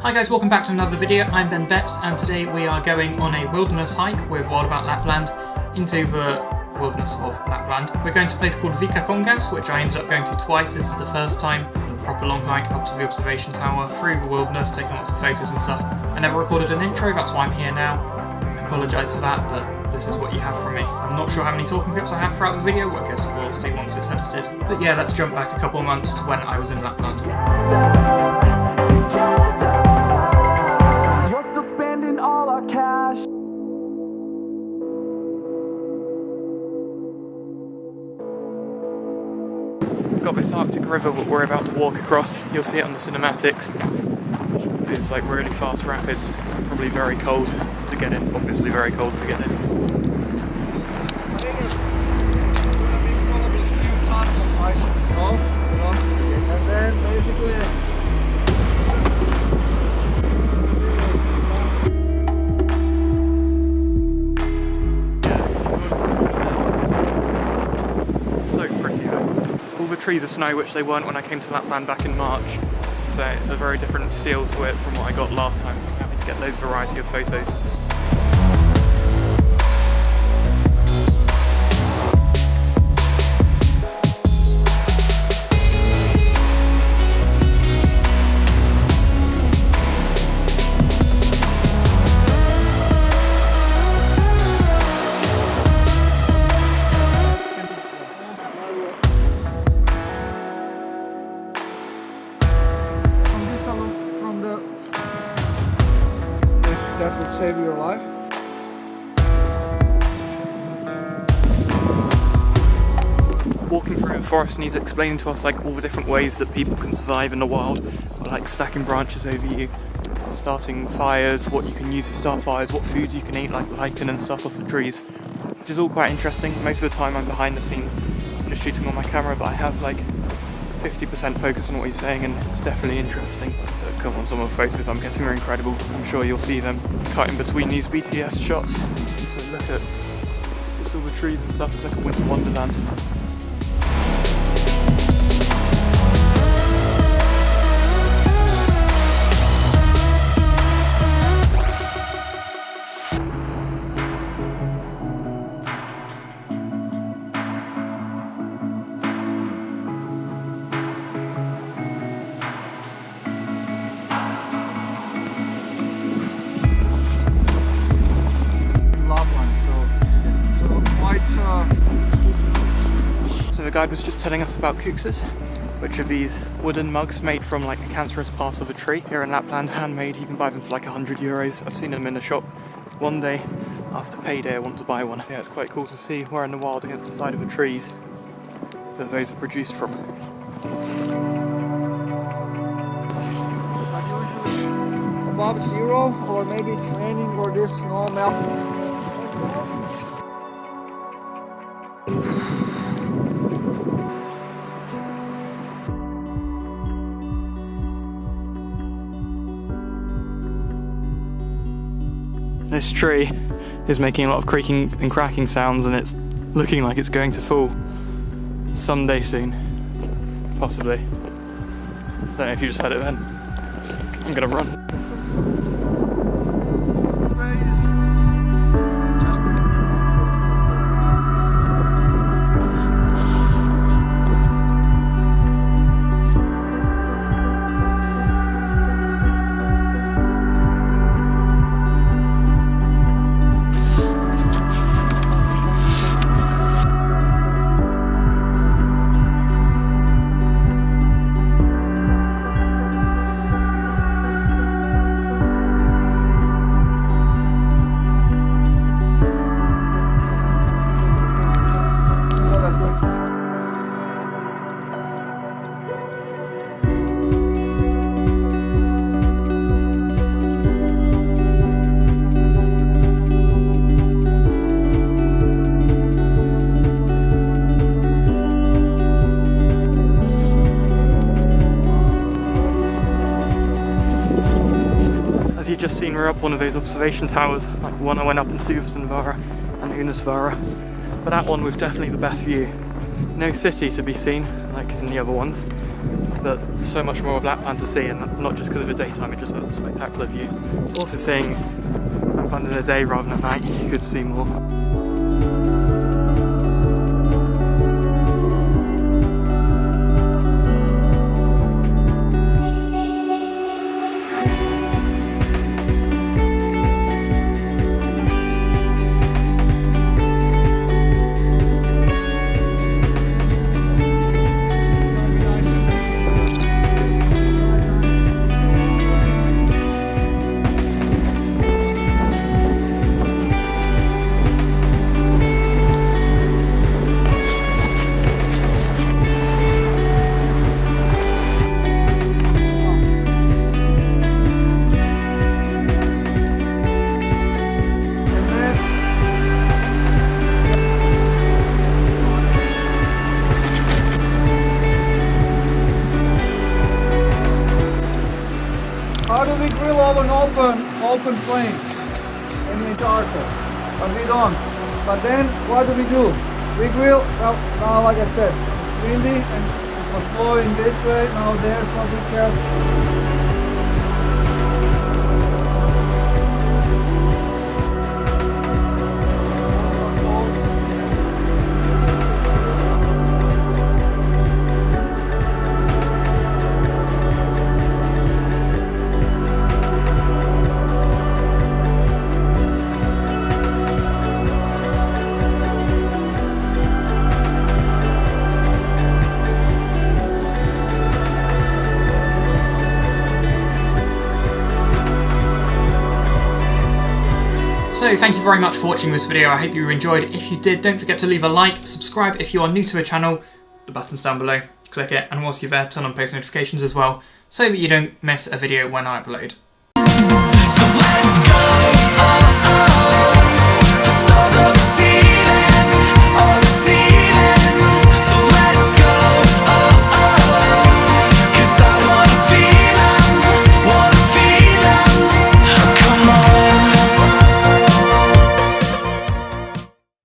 Hi guys, welcome back to another video. I'm Ben Beps and today we are going on a wilderness hike with Wild About Lapland into the wilderness of Lapland. We're going to a place called Vikakongas, which I ended up going to twice. This is the first time. Proper long hike up to the observation tower, through the wilderness, taking lots of photos and stuff. I never recorded an intro, that's why I'm here now. I apologise for that, but this is what you have from me. I'm not sure how many talking clips I have throughout the video, I guess we'll see once it's edited. But yeah, let's jump back a couple of months to when I was in Lapland. Got this Arctic river that we're about to walk across. You'll see it on the cinematics. It's like really fast rapids, probably very cold to get in, obviously very cold to get in. Probably a few tons of ice and snow, and then basically All the trees are snow, which they weren't when I came to Lapland back in March, so it's a very different feel to it from what I got last time, so I'm happy to get those variety of photos. that would save your life. Walking through the forest and he's explaining to us like all the different ways that people can survive in the wild, like stacking branches over you, starting fires, what you can use to start fires, what foods you can eat, like lichen and stuff off the trees, which is all quite interesting. Most of the time I'm behind the scenes just shooting on my camera, but I have like 50% focus on what he's saying and it's definitely interesting. But come on, some of the photos I'm getting are incredible. I'm sure you'll see them cut in between these BTS shots. So look at just all the trees and stuff, it's like a winter wonderland. So the guide was just telling us about kuksas, which are these wooden mugs made from like a cancerous part of a tree. Here in Lapland, handmade, you can buy them for like 100 euros. I've seen them in the shop. One day after payday I want to buy one. Yeah, it's quite cool to see where in the wild against the side of the trees that those are produced from. Above zero, or maybe it's raining or this snow melting. This tree is making a lot of creaking and cracking sounds and it's looking like it's going to fall someday soon, possibly. Don't know if you just heard it then. I'm gonna run. As you've just seen, we're up one of those observation towers, like the one I went up in Suvasandvara and Unisvara. But that one was definitely the best view. No city to be seen, like in the other ones. that there's so much more of Lapland to see, and not just because of the daytime, it just has a spectacular view. Also seeing Lapland in the day rather than at night, you could see more. How do we grill over an open flame in the charcoal? But we don't. But then what do? We grill, well, now like I said, it's windy and it was blowing this way, now there, so be careful. So thank you very much for watching this video. I hope you enjoyed. If you did, don't forget to leave a like, subscribe if you are new to the channel, the button's down below, click it, and whilst you're there, turn on post notifications as well, so that you don't miss a video when I upload. So let's go!